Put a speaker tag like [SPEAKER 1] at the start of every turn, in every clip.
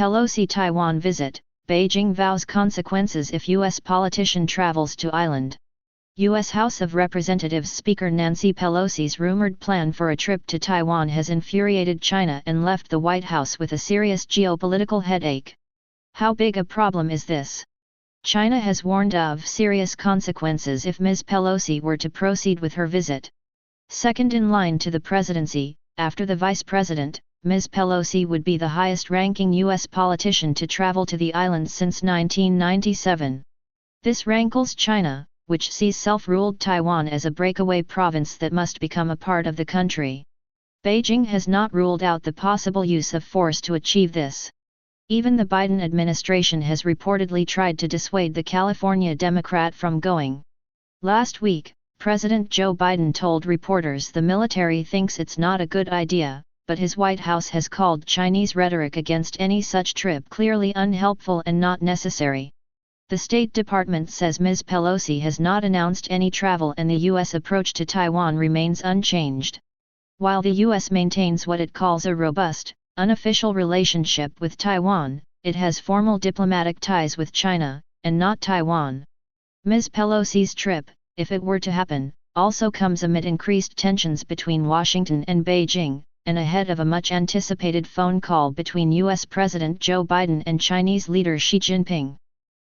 [SPEAKER 1] Pelosi Taiwan visit, Beijing vows consequences if U.S. politician travels to island. U.S. House of Representatives Speaker Nancy Pelosi's rumored plan for a trip to Taiwan has infuriated China and left the White House with a serious geopolitical headache. How big a problem is this? China has warned of serious consequences if Ms. Pelosi were to proceed with her visit. Second in line to the presidency, after the vice president, Ms. Pelosi would be the highest-ranking U.S. politician to travel to the island since 1997. This rankles China, which sees self-ruled Taiwan as a breakaway province that must become a part of the country. Beijing has not ruled out the possible use of force to achieve this. Even the Biden administration has reportedly tried to dissuade the California Democrat from going. Last week, President Joe Biden told reporters the military thinks it's not a good idea, but his White House has called Chinese rhetoric against any such trip clearly unhelpful and not necessary. The State Department says Ms. Pelosi has not announced any travel and the U.S. approach to Taiwan remains unchanged. While the U.S. maintains what it calls a robust, unofficial relationship with Taiwan, it has formal diplomatic ties with China, and not Taiwan. Ms. Pelosi's trip, if it were to happen, also comes amid increased tensions between Washington and Beijing, and ahead of a much-anticipated phone call between U.S. President Joe Biden and Chinese leader Xi Jinping.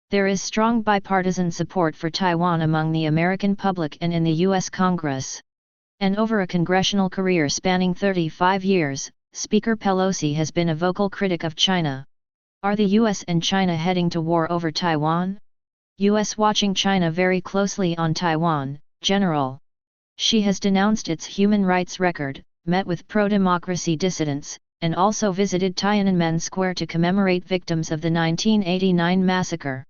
[SPEAKER 1] There is strong bipartisan support for Taiwan among the American public and in the U.S. Congress. And over a congressional career spanning 35 years, Speaker Pelosi has been a vocal critic of China. Are the U.S. and China heading to war over Taiwan? U.S. watching China very closely on Taiwan, General. Xi has denounced its human rights record, met with pro-democracy dissidents, and also visited Tiananmen Square to commemorate victims of the 1989 massacre.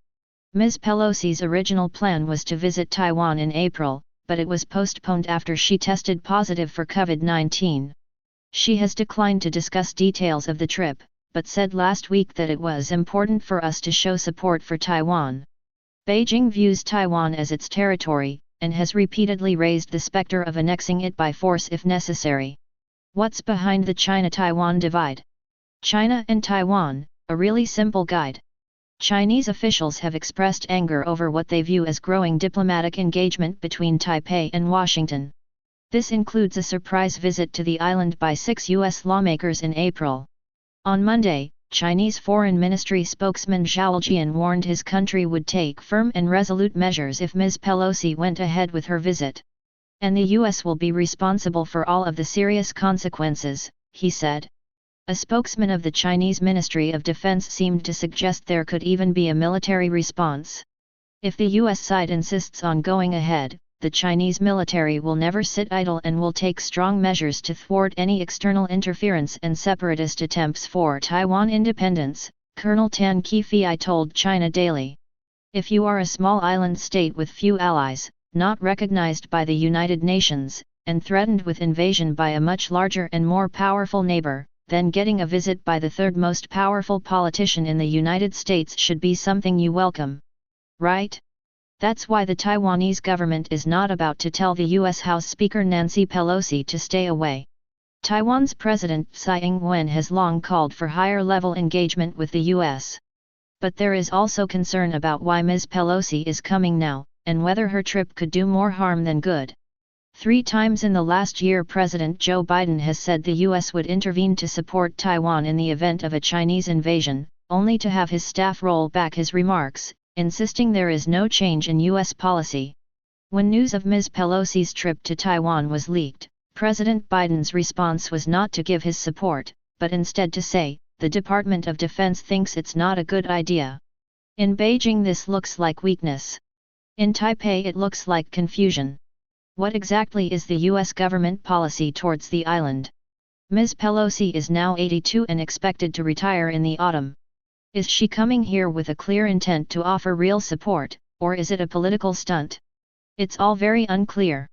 [SPEAKER 1] Ms. Pelosi's original plan was to visit Taiwan in April, but it was postponed after she tested positive for COVID-19. She has declined to discuss details of the trip, but said last week that it was important for us to show support for Taiwan. Beijing views Taiwan as its territory, and has repeatedly raised the specter of annexing it by force if necessary. What's behind the China-Taiwan divide? China and Taiwan, a really simple guide. Chinese officials have expressed anger over what they view as growing diplomatic engagement between Taipei and Washington. This includes a surprise visit to the island by 6 U.S. lawmakers in April. On Monday, Chinese Foreign Ministry spokesman Zhao Lijian warned his country would take firm and resolute measures if Ms. Pelosi went ahead with her visit. And the U.S. will be responsible for all of the serious consequences, he said. A spokesman of the Chinese Ministry of Defense seemed to suggest there could even be a military response. If the U.S. side insists on going ahead, the Chinese military will never sit idle and will take strong measures to thwart any external interference and separatist attempts for Taiwan independence, Colonel Tan Kefei told China Daily. If you are a small island state with few allies, not recognized by the United Nations, and threatened with invasion by a much larger and more powerful neighbor, then getting a visit by the third most powerful politician in the United States should be something you welcome. Right? That's why the Taiwanese government is not about to tell the U.S. House Speaker Nancy Pelosi to stay away. Taiwan's President Tsai Ing-wen has long called for higher-level engagement with the U.S. But there is also concern about why Ms. Pelosi is coming now, and whether her trip could do more harm than good. 3 times in the last year President Joe Biden has said the U.S. would intervene to support Taiwan in the event of a Chinese invasion, only to have his staff roll back his remarks, insisting there is no change in U.S. policy. When news of Ms. Pelosi's trip to Taiwan was leaked, President Biden's response was not to give his support, but instead to say, the Department of Defense thinks it's not a good idea. In Beijing this looks like weakness. In Taipei it looks like confusion. What exactly is the U.S. government policy towards the island? Ms. Pelosi is now 82 and expected to retire in the autumn. Is she coming here with a clear intent to offer real support, or is it a political stunt? It's all very unclear.